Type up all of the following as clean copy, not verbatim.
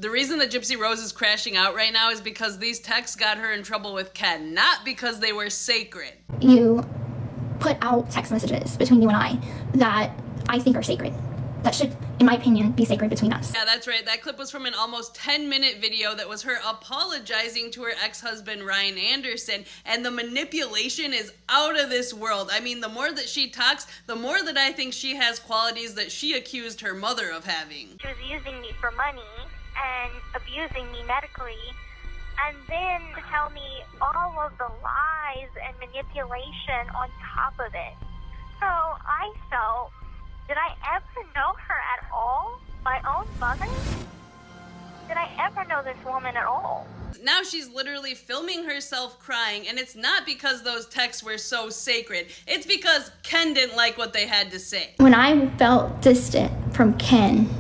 The reason that Gypsy Rose is crashing out right now is because these texts got her in trouble with Ken, not because they were sacred. You put out text messages between you and I that I think are sacred. That should, in my opinion, be sacred between us. Yeah, that's right. That clip was from an almost 10-minute video that was her apologizing to her ex-husband, Ryan Anderson, and the manipulation is out of this world. I mean, the more that she talks, the more that I think she has qualities that she accused her mother of having. She was using me for money and abusing me medically, and then to tell me all of the lies and manipulation on top of it. So I felt, did I ever know her at all? My own mother? Did I ever know this woman at all? Now she's literally filming herself crying, and it's not because those texts were so sacred. It's because Ken didn't like what they had to say. When I felt distant from Ken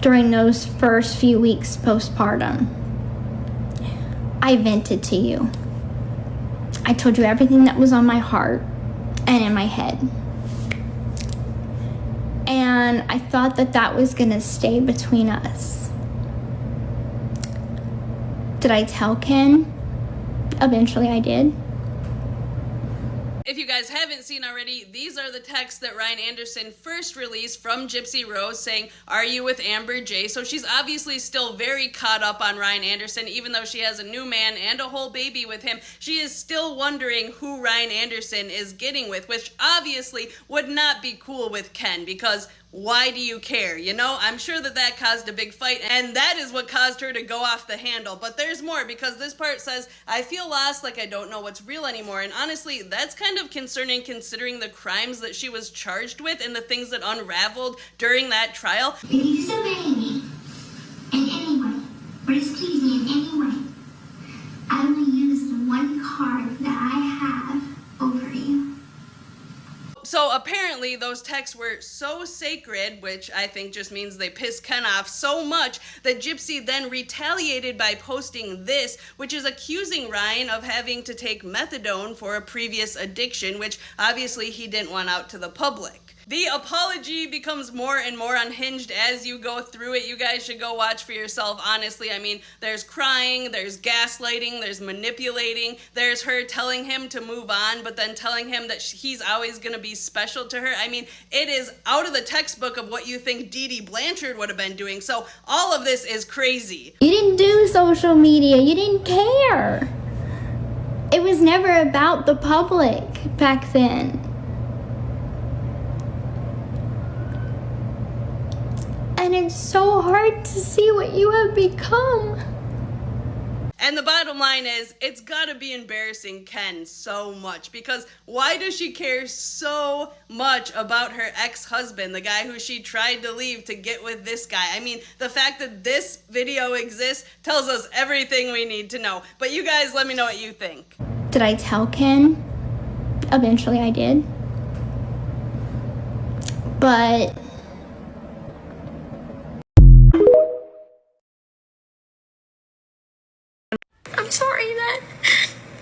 during those first few weeks postpartum, I vented to you. I told you everything that was on my heart and in my head. And I thought that that was gonna stay between us. Did I tell Ken? Eventually I did. If you guys haven't seen already, these are the texts that Ryan Anderson first released from Gypsy Rose saying, "Are you with Amber J?" So she's obviously still very caught up on Ryan Anderson, even though she has a new man and a whole baby with him. She is still wondering who Ryan Anderson is getting with, which obviously would not be cool with Ken, because why do you care? You know, I'm sure that that caused a big fight, and that is what caused her to go off the handle. But there's more, because this part says, "I feel lost, like I don't know what's real anymore." And honestly, that's kind of concerning considering the crimes that she was charged with and the things that unraveled during that trial. If you disobey me in any way, or displease me in any way, I will use the one card that I have over you. So apparently those texts were so sacred, which I think just means they pissed Ken off so much, that Gypsy then retaliated by posting this, which is accusing Ryan of having to take methadone for a previous addiction, which obviously he didn't want out to the public. The apology becomes more and more unhinged as you go through it. You guys should go watch for yourself, honestly. I mean, there's crying, there's gaslighting, there's manipulating, there's her telling him to move on, but then telling him that he's always gonna be special to her. I mean, it is out of the textbook of what you think Dee Dee Blanchard would have been doing. So all of this is crazy. You didn't do social media. You didn't care. It was never about the public back then. And it's so hard to see what you have become. And the bottom line is, it's gotta be embarrassing Ken so much, because why does she care so much about her ex-husband, the guy who she tried to leave to get with this guy? I mean, the fact that this video exists tells us everything we need to know. But you guys, let me know what you think. Did I tell Ken? Eventually I did. But I'm sorry that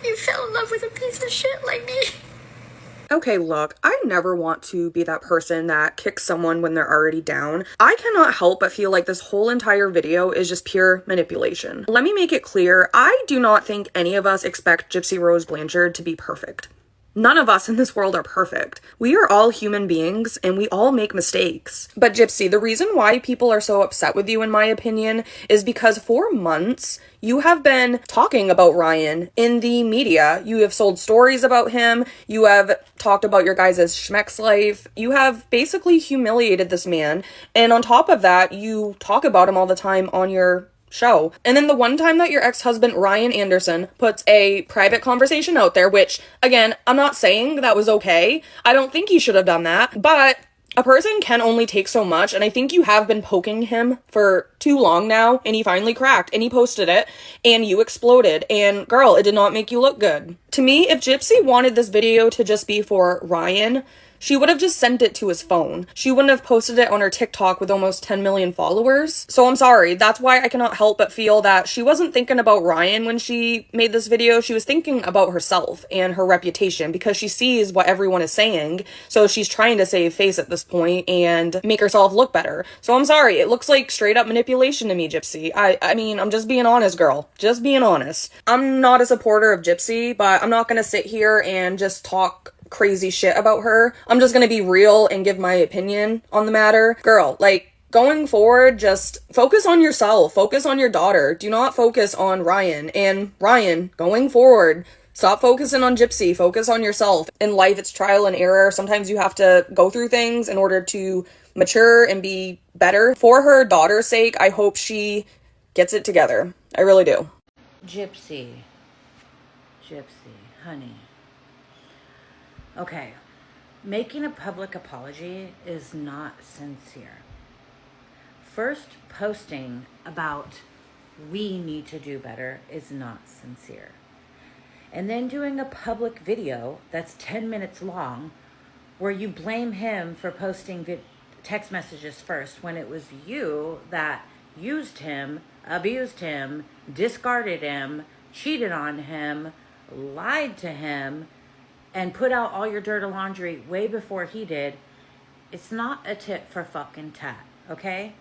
you fell in love with a piece of shit like me. Okay, look, I never want to be that person that kicks someone when they're already down. I cannot help but feel like this whole entire video is just pure manipulation. Let me make it clear, I do not think any of us expect Gypsy Rose Blanchard to be perfect. None of us in this world are perfect. We are all human beings and we all make mistakes. But Gypsy, the reason why people are so upset with you, in my opinion, is because for months you have been talking about Ryan in the media. You have sold stories about him. You have talked about your guys' schmeck's life. You have basically humiliated this man. And on top of that, you talk about him all the time on your show. And then the one time that your ex-husband Ryan Anderson puts a private conversation out there, which again, I'm not saying that was okay. I don't think he should have done that, but a person can only take so much, and I think you have been poking him for too long now, and he finally cracked, and he posted it, and you exploded, and girl, it did not make you look good. To me, if Gypsy wanted this video to just be for Ryan, she would have just sent it to his phone. She wouldn't have posted it on her TikTok with almost 10 million followers. So I'm sorry, that's why I cannot help but feel that she wasn't thinking about Ryan when she made this video. She was thinking about herself and her reputation, because she sees what everyone is saying. So she's trying to save face at this point and make herself look better. So I'm sorry, it looks like straight up manipulation to me, Gypsy. I mean, I'm just being honest, girl. Just being honest. I'm not a supporter of Gypsy, but I'm not gonna sit here and just talk crazy shit about her. I'm just gonna be real and give my opinion on the matter. Girl, like, going forward, just focus on yourself. Focus on your daughter. Do not focus on Ryan. And Ryan, going forward, stop focusing on Gypsy. Focus on yourself. In life, it's trial and error. Sometimes you have to go through things in order to mature and be better. For her daughter's sake, I hope she gets it together. I really do. Gypsy, honey. Okay, making a public apology is not sincere. First, posting about we need to do better is not sincere. And then doing a public video that's 10 minutes long where you blame him for posting text messages first, when it was you that used him, abused him, discarded him, cheated on him, lied to him, and put out all your dirty laundry way before he did. It's not a tit for fucking tat, okay?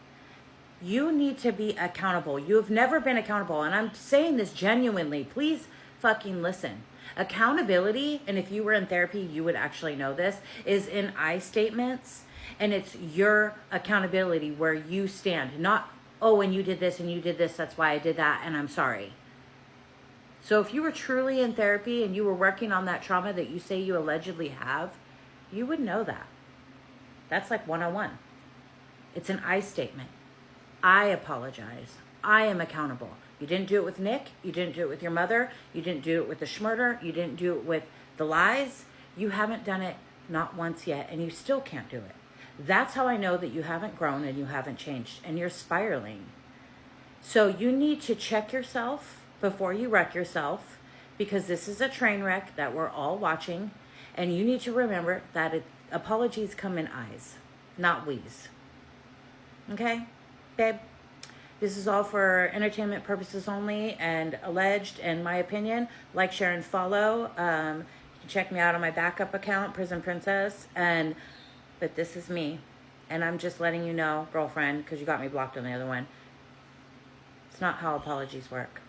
You need to be accountable. You have never been accountable, and I'm saying this genuinely. Please fucking listen. Accountability, and if you were in therapy, you would actually know this, is in I statements, and it's your accountability where you stand. Not, oh, and you did this, that's why I did that, and I'm sorry. So if you were truly in therapy and you were working on that trauma that you say you allegedly have, you would know that. That's like 101. It's an I statement. I apologize. I am accountable. You didn't do it with Nick. You didn't do it with your mother. You didn't do it with the schmurder. You didn't do it with the lies. You haven't done it not once yet, and you still can't do it. That's how I know that you haven't grown and you haven't changed, and you're spiraling. So you need to check yourself before you wreck yourself, because this is a train wreck that we're all watching, and you need to remember that apologies come in I's, not we's. Okay, babe? This is all for entertainment purposes only and alleged, in my opinion. Like, share, and follow. You can check me out on my backup account, Prison Princess, but this is me, and I'm just letting you know, girlfriend, because you got me blocked on the other one. It's not how apologies work.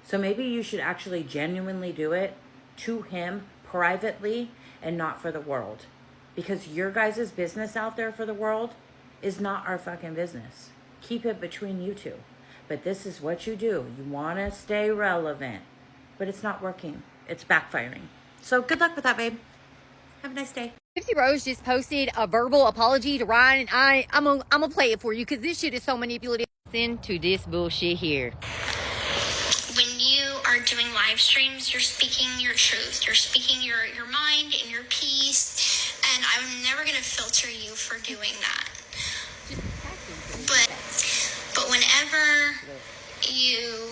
So maybe you should actually genuinely do it to him privately and not for the world. Because your guys' business out there for the world is not our fucking business. Keep it between you two. But this is what you do. You want to stay relevant. But it's not working. It's backfiring. So good luck with that, babe. Have a nice day. Gypsy Rose just posted a verbal apology to Ryan, and I'm gonna play it for you because this shit is so manipulative. Into this bullshit here. When you are doing live streams, you're speaking your truth. You're speaking your mind and your peace. And I'm never going to filter you for doing that. But whenever you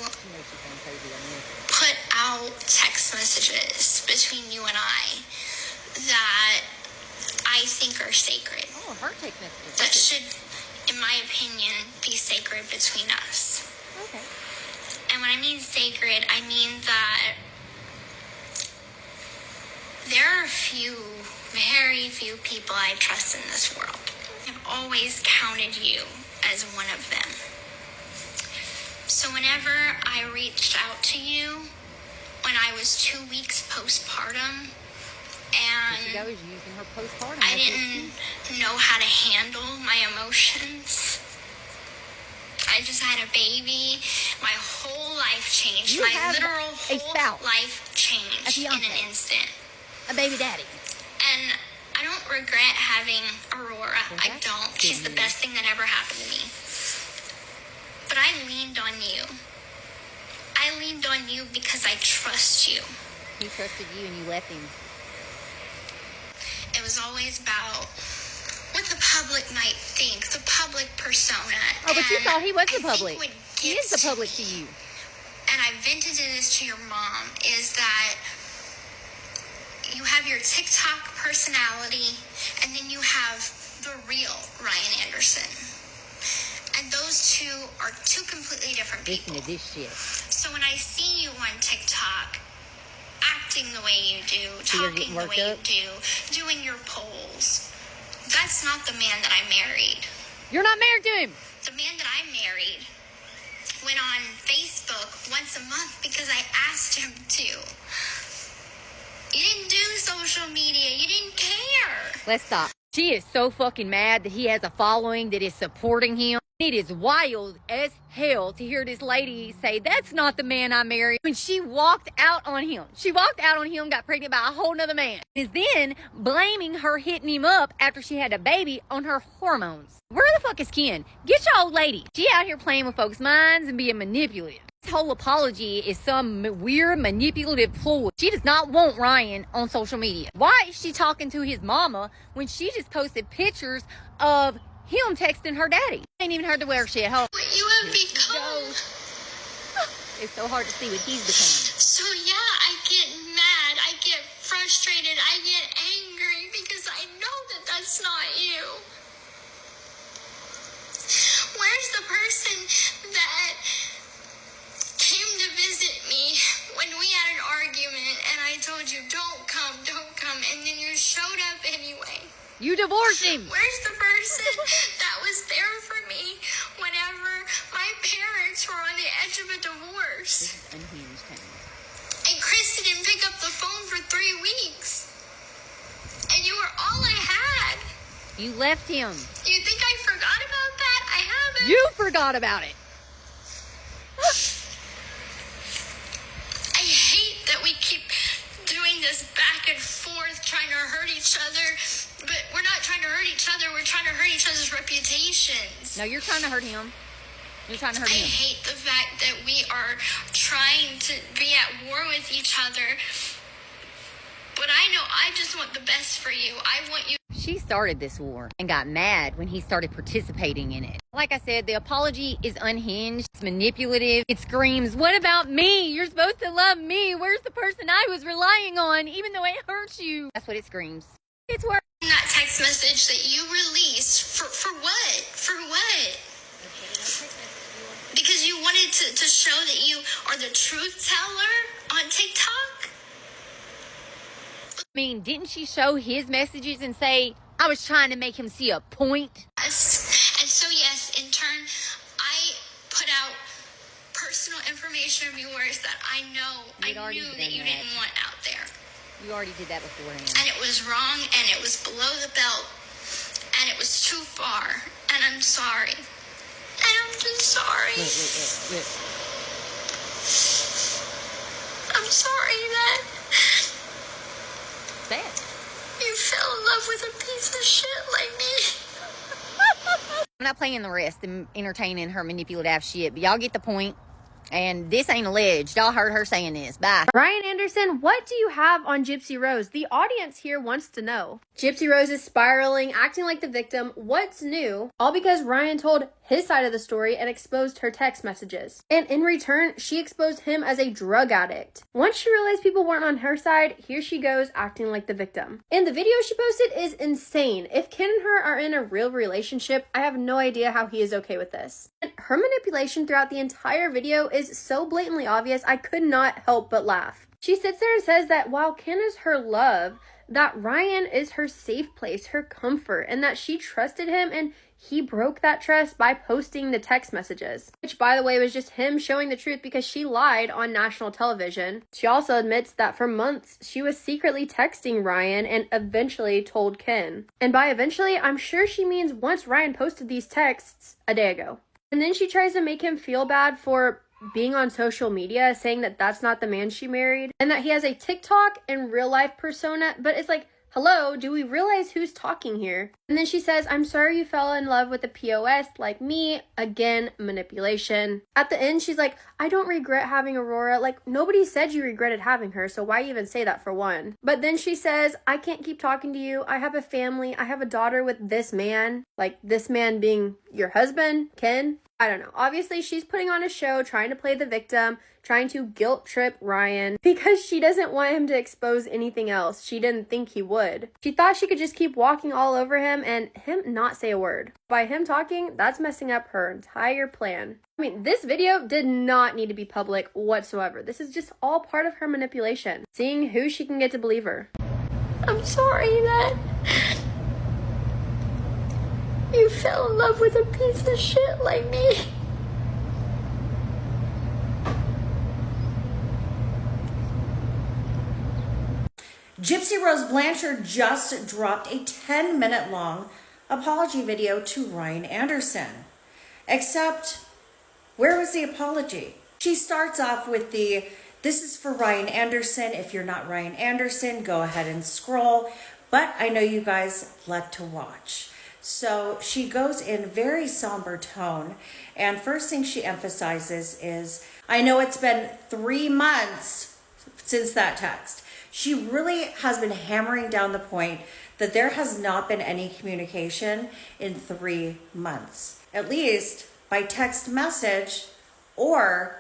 put out text messages between you and I that I think are sacred, that should, in my opinion, be sacred between us. Okay. And when I mean sacred, I mean that there are very few people I trust in this world. I've always counted you as one of them. So whenever I reached out to you when I was 2 weeks postpartum, and I didn't know how to handle my emotions. I just had a baby. My whole life changed. My literal whole life changed in an instant. A baby daddy. And I don't regret having Aurora. I don't. She's the best thing that ever happened to me. But I leaned on you. I leaned on you because I trust you. He trusted you and you left him. It was always about what the public might think, the public persona. Oh, but you thought he was the public. He is the public to you. And I vented this to your mom, is that you have your TikTok personality, and then you have the real Ryan Anderson. And those two are two completely different people. Listen to this shit. So when I see you on TikTok, acting the way you do, talking the way you do, doing your polls, that's not the man that I married. You're not married to him. The man that I married went on Facebook once a month because I asked him to. You didn't do social media. You didn't care. Let's stop. She is so fucking mad that he has a following that is supporting him. It is wild as hell to hear this lady say, that's not the man I married. When she walked out on him. She walked out on him, got pregnant by a whole nother man. Is then blaming her hitting him up after she had a baby on her hormones. Where the fuck is Ken? Get your old lady. She out here playing with folks' minds and being manipulative. This whole apology is some weird manipulative ploy. She does not want Ryan on social media. Why is she talking to his mama when she just posted pictures of him texting her daddy? Ain't even heard the wear shit. Hold. What you have become. It's so hard to see what he's become. So yeah, I get mad. I get frustrated. I get angry because I know that that's not you. Where's the person that came to visit me when we had an argument and I told you don't come, and then you showed up anyway? You divorced him. Where's the person that was there for me whenever my parents were on the edge of a divorce? This is unhinged, honey. And Krista didn't pick up the phone for 3 weeks. And you were all I had. You left him. You think I forgot about that? I haven't. You forgot about it. I hate that we keep doing this back and forth, trying to hurt each other. But we're not trying to hurt each other. We're trying to hurt each other's reputations. No, you're trying to hurt him. You're trying to hurt I him. hate the fact that we are trying to be at war with each other. But I know I just want the best for you. I want you. She started this war and got mad when he started participating in it. Like I said, the apology is unhinged. It's manipulative. It screams, what about me? You're supposed to love me. Where's the person I was relying on, even though it hurts you? That's what it screams. It's worse. That text message that you released, for what? For what? Because you wanted to show that you are the truth teller on TikTok? I mean, didn't she show his messages and say, I was trying to make him see a point? Yes. And so, yes, in turn, I put out personal information of yours that I knew that you didn't want out there. You already did that beforehand. And it was wrong, and it was below the belt, and it was too far, and I'm sorry. And I'm just sorry. Wait. I'm sorry that Say it. you fell in love with a piece of shit like me. I'm not playing the rest and entertaining her manipulative shit, but y'all get the point. And this ain't alleged. Y'all heard her saying this. Bye. Ryan Anderson, what do you have on Gypsy Rose? The audience here wants to know. Gypsy Rose is spiraling, acting like the victim. What's new? All because Ryan told his side of the story and exposed her text messages. And in return, she exposed him as a drug addict. Once she realized people weren't on her side, here she goes acting like the victim. And the video she posted is insane. If Ken and her are in a real relationship, I have no idea how he is okay with this. And her manipulation throughout the entire video is so blatantly obvious, I could not help but laugh. She sits there and says that while Ken is her love, that Ryan is her safe place, her comfort, and that she trusted him and he broke that trust by posting the text messages. Which, by the way, was just him showing the truth because she lied on national television. She also admits that for months, she was secretly texting Ryan and eventually told Ken. And by eventually, I'm sure she means once Ryan posted these texts a day ago. And then she tries to make him feel bad for being on social media, saying that that's not the man she married, and that he has a TikTok and real life persona, but it's like, hello, do we realize who's talking here? And then she says, I'm sorry you fell in love with a POS like me. Again, manipulation. At the end, she's like, I don't regret having Aurora. Like, nobody said you regretted having her, so why even say that for one? But then she says, I can't keep talking to you. I have a family. I have a daughter with this man. Like, this man being your husband, Ken. I don't know. Obviously, she's putting on a show, trying to play the victim, trying to guilt trip Ryan because she doesn't want him to expose anything else. She didn't think he would. She thought she could just keep walking all over him and him not say a word. By him talking, that's messing up her entire plan. I mean, this video did not need to be public whatsoever. This is just all part of her manipulation, seeing who she can get to believe her. I'm sorry that you fell in love with a piece of shit like me. Gypsy Rose Blanchard just dropped a 10-minute long apology video to Ryan Anderson. Except, where was the apology? She starts off with this is for Ryan Anderson. If you're not Ryan Anderson, go ahead and scroll. But I know you guys like to watch. So she goes in very somber tone. And first thing she emphasizes is, I know it's been 3 months since that text. She really has been hammering down the point that there has not been any communication in 3 months, at least by text message or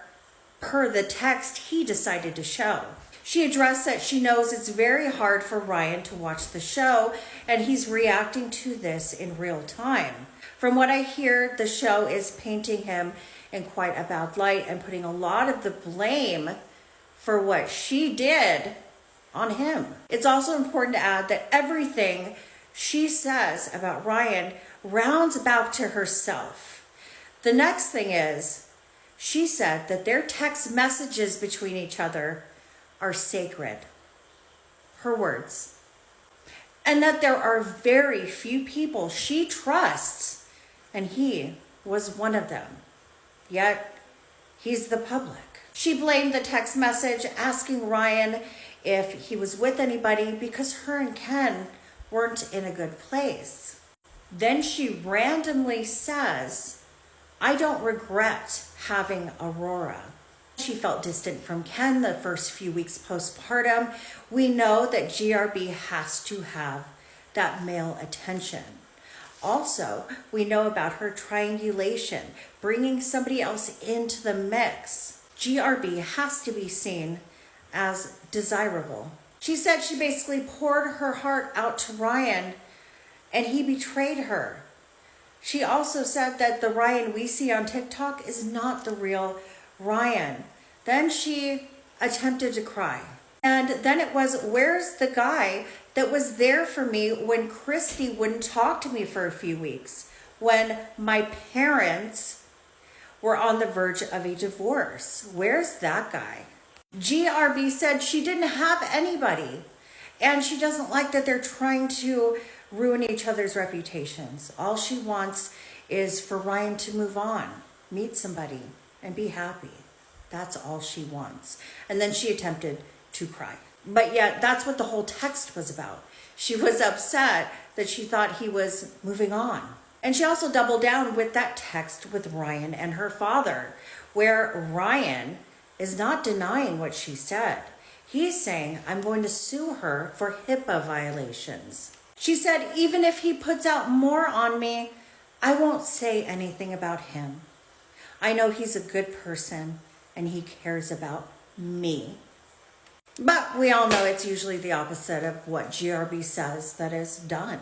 per the text he decided to show. She addressed that she knows it's very hard for Ryan to watch the show and he's reacting to this in real time. From what I hear, the show is painting him in quite a bad light and putting a lot of the blame for what she did on him. It's also important to add that everything she says about Ryan rounds back to herself. The next thing is, she said that their text messages between each other are sacred. Her words. And that there are very few people she trusts, and he was one of them. Yet, he's the public. She blamed the text message asking Ryan if he was with anybody because her and Ken weren't in a good place. Then she randomly says, I don't regret having Aurora. She felt distant from Ken the first few weeks postpartum. We know that GRB has to have that male attention. Also, we know about her triangulation, bringing somebody else into the mix. GRB has to be seen as desirable. She said she basically poured her heart out to Ryan and he betrayed her. She also said that the Ryan we see on TikTok is not the real Ryan. Then she attempted to cry. And then it was, where's the guy that was there for me when Christy wouldn't talk to me for a few weeks, when my parents were on the verge of a divorce? Where's that guy? GRB said she didn't have anybody, and she doesn't like that they're trying to ruin each other's reputations. All she wants is for Ryan to move on, meet somebody, and be happy. That's all she wants. And then she attempted to cry. But yet, that's what the whole text was about. She was upset that she thought he was moving on. And she also doubled down with that text with Ryan and her father, where Ryan is not denying what she said. He's saying, I'm going to sue her for HIPAA violations. She said, even if he puts out more on me, I won't say anything about him. I know he's a good person and he cares about me. But we all know it's usually the opposite of what GRB says that is done.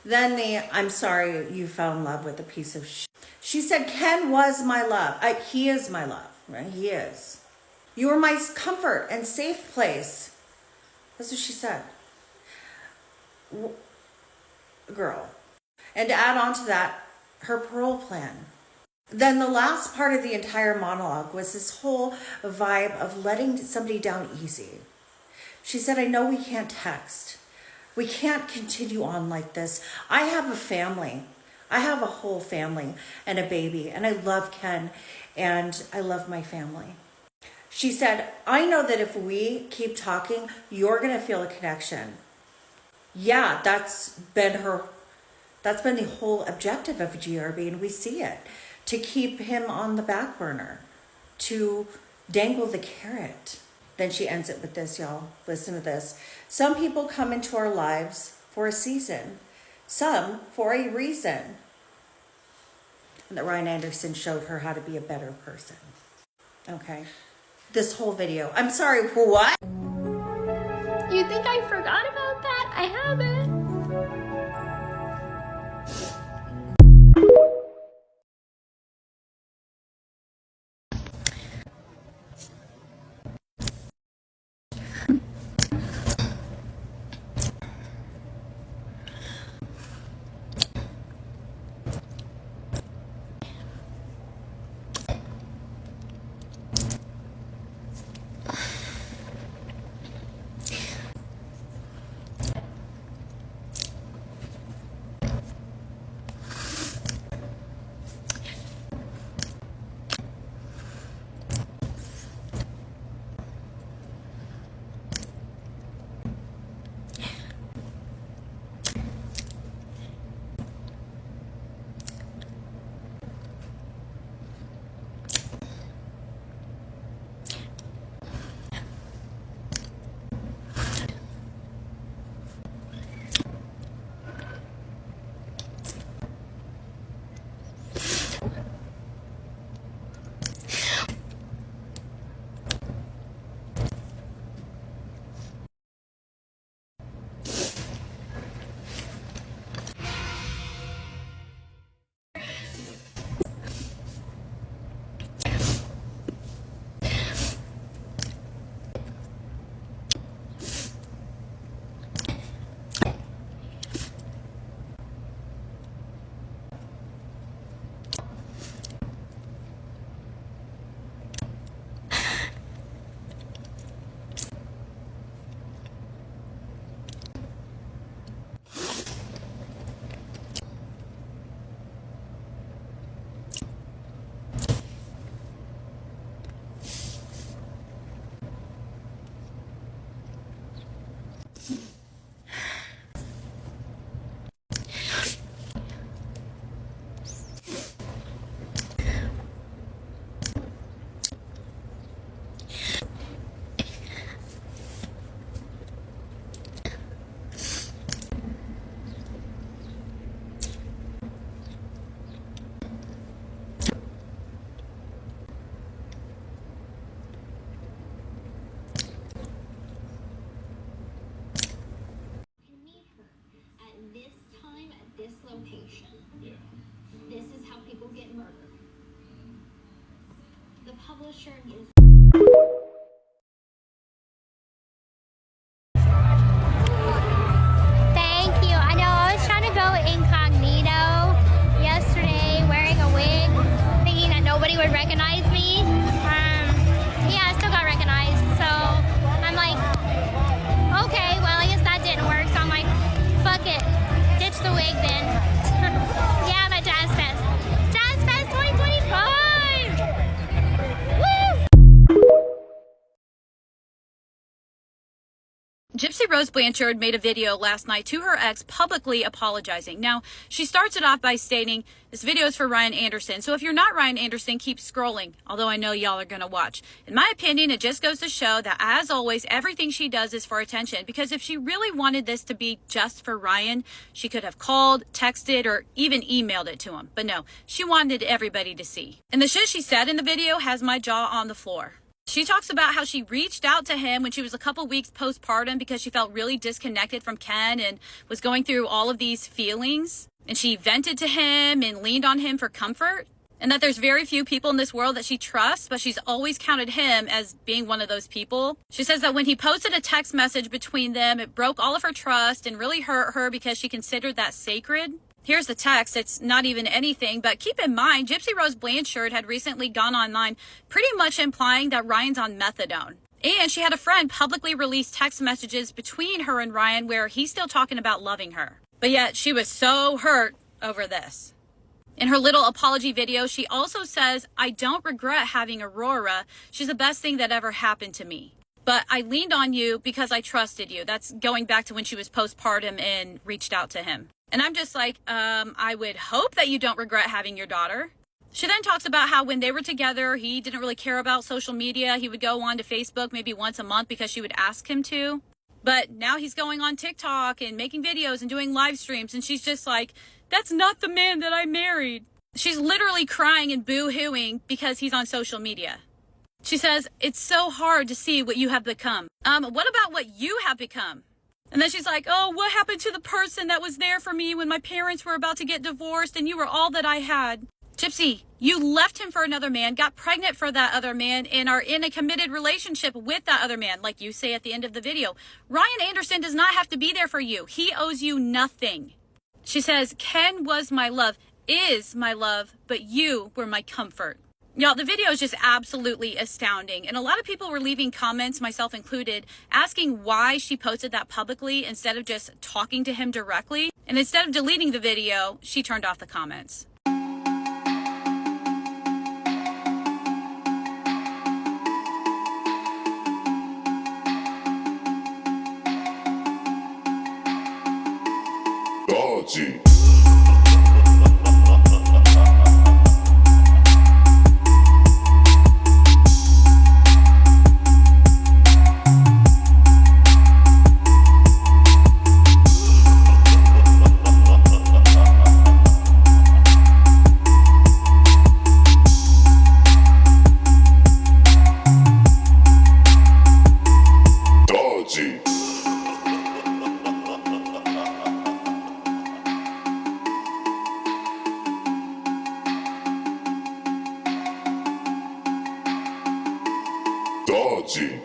Then I'm sorry you fell in love with a piece of shit. She said, Ken was my love. He is my love, right? He is. You were my comfort and safe place. That's what she said. Girl. And to add on to that, her parole plan. Then the last part of the entire monologue was this whole vibe of letting somebody down easy. She said, I know we can't text. We can't continue on like this. I have a family. I have a whole family and a baby, and I love Ken, and I love my family. She said, I know that if we keep talking, you're going to feel a connection. Yeah, that's been the whole objective of GRB, and we see it. To keep him on the back burner, to dangle the carrot. Then she ends it with this, y'all. Listen to this. Some people come into our lives for a season, some for a reason. and that Ryan Anderson showed her how to be a better person. Okay? This whole video. I'm sorry, what? You think I forgot about that? I haven't. Location. Yeah. This is how people get murdered. The publisher is. Thank you. I know I was trying to go incognito yesterday, wearing a wig, thinking that nobody would recognize me. Yeah, I still got recognized. So I'm like, okay, well, I guess that didn't work. So I'm like, fuck it. Ditch the wig then. Yeah, I'm at Jazz Fest. Jazz Fest 2025! Woo! Gypsy Rose Blanchard made a video last night to her ex publicly apologizing. Now, she starts it off by stating, this video is for Ryan Anderson. So if you're not Ryan Anderson, keep scrolling, although I know y'all are going to watch. In my opinion, it just goes to show that, as always, everything she does is for attention. Because if she really wanted this to be just for Ryan, she could have called, texted, or even emailed it to him. But no, she wanted everybody to see. And the shit she said in the video has my jaw on the floor. She talks about how she reached out to him when she was a couple weeks postpartum because she felt really disconnected from Ken and was going through all of these feelings. And she vented to him and leaned on him for comfort. And that there's very few people in this world that she trusts, but she's always counted him as being one of those people. She says that when he posted a text message between them, it broke all of her trust and really hurt her because she considered that sacred. Here's the text. It's not even anything, but keep in mind, Gypsy Rose Blanchard had recently gone online pretty much implying that Ryan's on methadone. And she had a friend publicly release text messages between her and Ryan where he's still talking about loving her. But yet she was so hurt over this. In her little apology video, she also says, I don't regret having Aurora. She's the best thing that ever happened to me. But I leaned on you because I trusted you. That's going back to when she was postpartum and reached out to him. And I'm just like, I would hope that you don't regret having your daughter. She then talks about how when they were together, he didn't really care about social media. He would go on to Facebook maybe once a month because she would ask him to. But now he's going on TikTok and making videos and doing live streams. And she's just like, that's not the man that I married. She's literally crying and boo-hooing because he's on social media. She says, it's so hard to see what you have become. What about what you have become? And then she's like, oh, what happened to the person that was there for me when my parents were about to get divorced and you were all that I had? Gypsy, you left him for another man, got pregnant for that other man, and are in a committed relationship with that other man, like you say at the end of the video. Ryan Anderson does not have to be there for you. He owes you nothing. She says, Ken was my love, is my love, but you were my comfort. Y'all, the video is just absolutely astounding. And a lot of people were leaving comments, myself included, asking why she posted that publicly instead of just talking to him directly. And instead of deleting the video, she turned off the comments. Dodgy. Dodgy.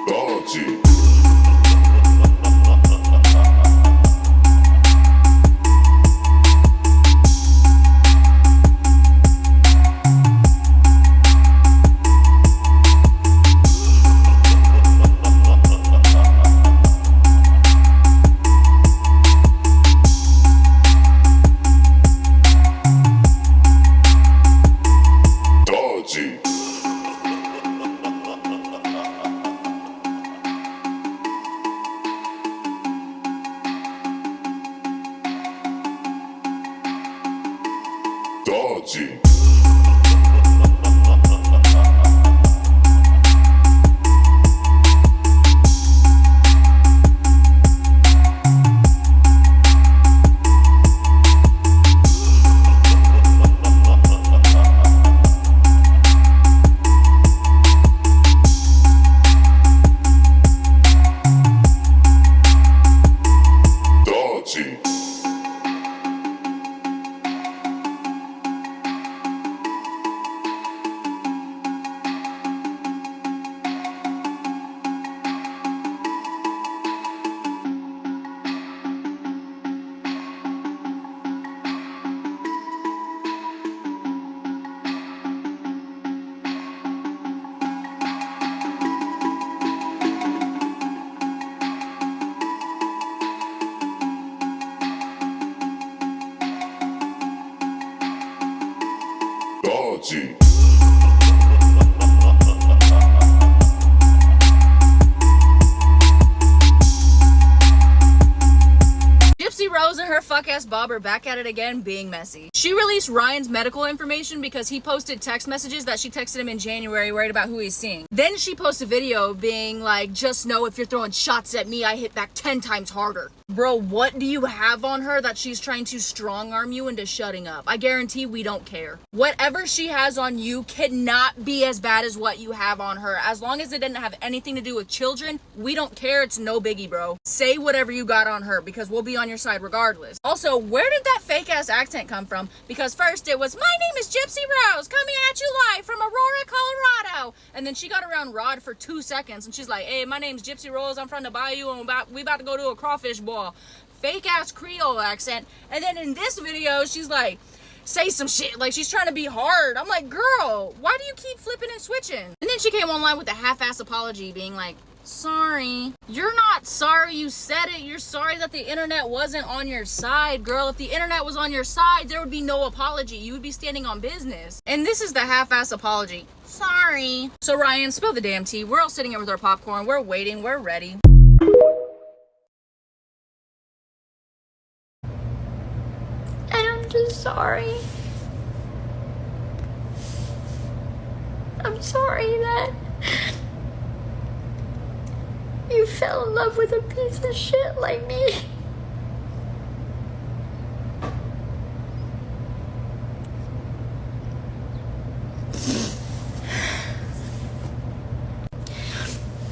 Dodgy. Dodgy. Dodgy. Gypsy Rose and her fuck-ass Bob are back at it again, being messy. She released Ryan's medical information because he posted text messages that she texted him in January worried about who he's seeing. Then she posted a video being like, just know if you're throwing shots at me, I hit back 10 times harder. Bro, what do you have on her that she's trying to strong-arm you into shutting up? I guarantee we don't care. Whatever she has on you cannot be as bad as what you have on her. As long as it didn't have anything to do with children, we don't care. It's no biggie, bro. Say whatever you got on her because we'll be on your side regardless. Also, where did that fake-ass accent come from? down. Because first it was, my name is Gypsy Rose, coming at you live from Aurora, Colorado. And then she got around Rod for 2 seconds and she's like, hey, my name's Gypsy Rose, I'm from the bayou and we about to go to a crawfish boil. Fake ass Creole accent. And then in this video, she's like, say some shit, like she's trying to be hard. I'm like, girl, why do you keep flipping and switching? And then she came online with a half-ass apology being like, sorry. You're not sorry you said it. You're sorry that the internet wasn't on your side, girl. If the internet was on your side, there would be no apology. You would be standing on business. And this is the half-ass apology. Sorry. So Ryan, spill the damn tea. We're all sitting here with our popcorn. We're waiting. We're ready. I'm just sorry. I'm sorry that you fell in love with a piece of shit like me.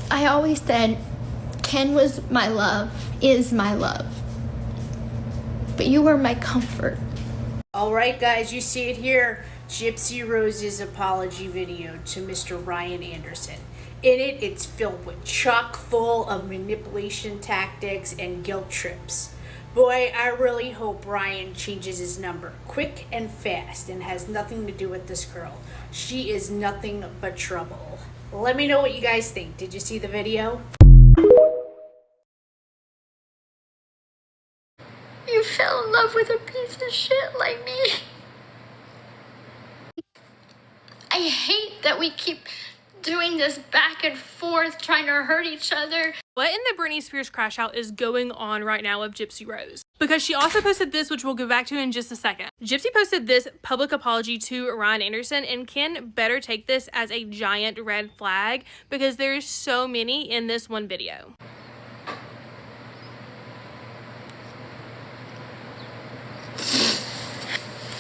I always said Ken was my love, is my love. But you were my comfort. Alright guys, you see it here. Gypsy Rose's apology video to Mr. Ryan Anderson. In it, it's filled with chock full of manipulation tactics and guilt trips. Boy, I really hope Ryan changes his number quick and fast and has nothing to do with this girl. She is nothing but trouble. Let me know what you guys think. Did you see the video? You fell in love with a piece of shit like me. I hate that we keep doing this back and forth, trying to hurt each other. What in the Britney Spears crash out is going on right now with Gypsy Rose? Because she also posted this, which we'll go back to in just a second. Gypsy posted this public apology to Ryan Anderson, and Ken better take this as a giant red flag because there's so many in this one video.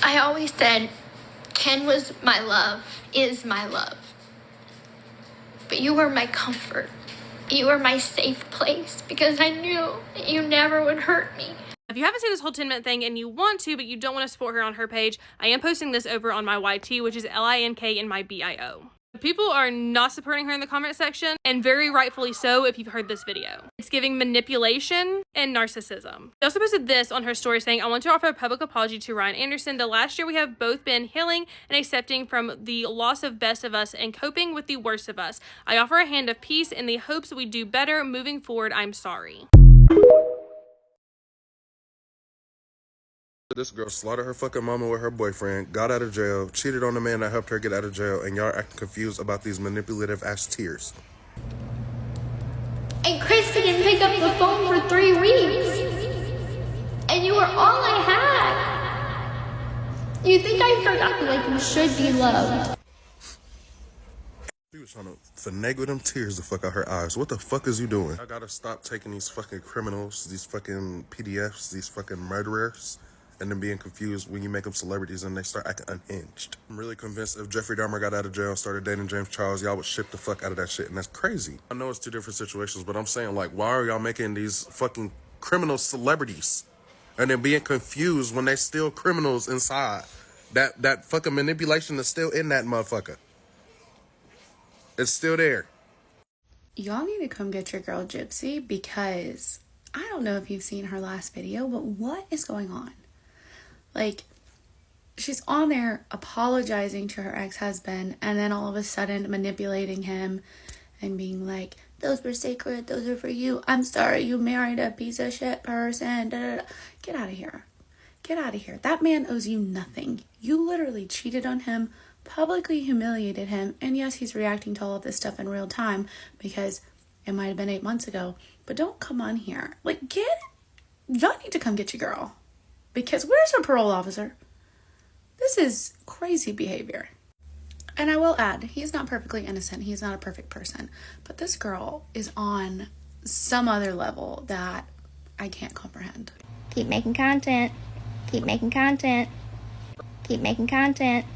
I always said Ken was my love, is my love. But you were my comfort. You were my safe place because I knew that you never would hurt me. If you haven't seen this whole 10-minute thing and you want to, but you don't want to support her on her page, I am posting this over on my YT, which is LINK in my BIO. People are not supporting her in the comment section, and very rightfully so if you've heard this video. It's giving manipulation and narcissism. She also posted this on her story saying, I want to offer a public apology to Ryan Anderson. The last year we have both been healing and accepting from the loss of best of us and coping with the worst of us. I offer a hand of peace in the hopes that we do better moving forward. I'm sorry. This girl slaughtered her fucking mama with her boyfriend, got out of jail, cheated on the man that helped her get out of jail, and y'all acting confused about these manipulative ass tears. And Chris didn't pick up the phone for 3 weeks. And you were all I had. You think I forgot like you should be loved. She was trying to finagle them tears the fuck out her eyes. What the fuck is you doing? I gotta stop taking these fucking criminals, these fucking PDFs, these fucking murderers, and then being confused when you make them celebrities and they start acting unhinged. I'm really convinced if Jeffrey Dahmer got out of jail and started dating James Charles, y'all would ship the fuck out of that shit, and that's crazy. I know it's two different situations, but I'm saying, like, why are y'all making these fucking criminals celebrities and then being confused when they still criminals inside? That fucking manipulation is still in that motherfucker. It's still there. Y'all need to come get your girl Gypsy, because I don't know if you've seen her last video, but what is going on? Like, she's on there apologizing to her ex-husband and then all of a sudden manipulating him and being like, those were sacred, those are for you. I'm sorry you married a piece of shit person. Da, da, da. Get out of here. Get out of here. That man owes you nothing. You literally cheated on him, publicly humiliated him, and yes, he's reacting to all of this stuff in real time because it might have been 8 months ago. But don't come on here. Like, y'all need to come get your girl. Because where's her parole officer? This is crazy behavior. And I will add, he's not perfectly innocent. He's not a perfect person. But this girl is on some other level that I can't comprehend. Keep making content. Keep making content. Keep making content.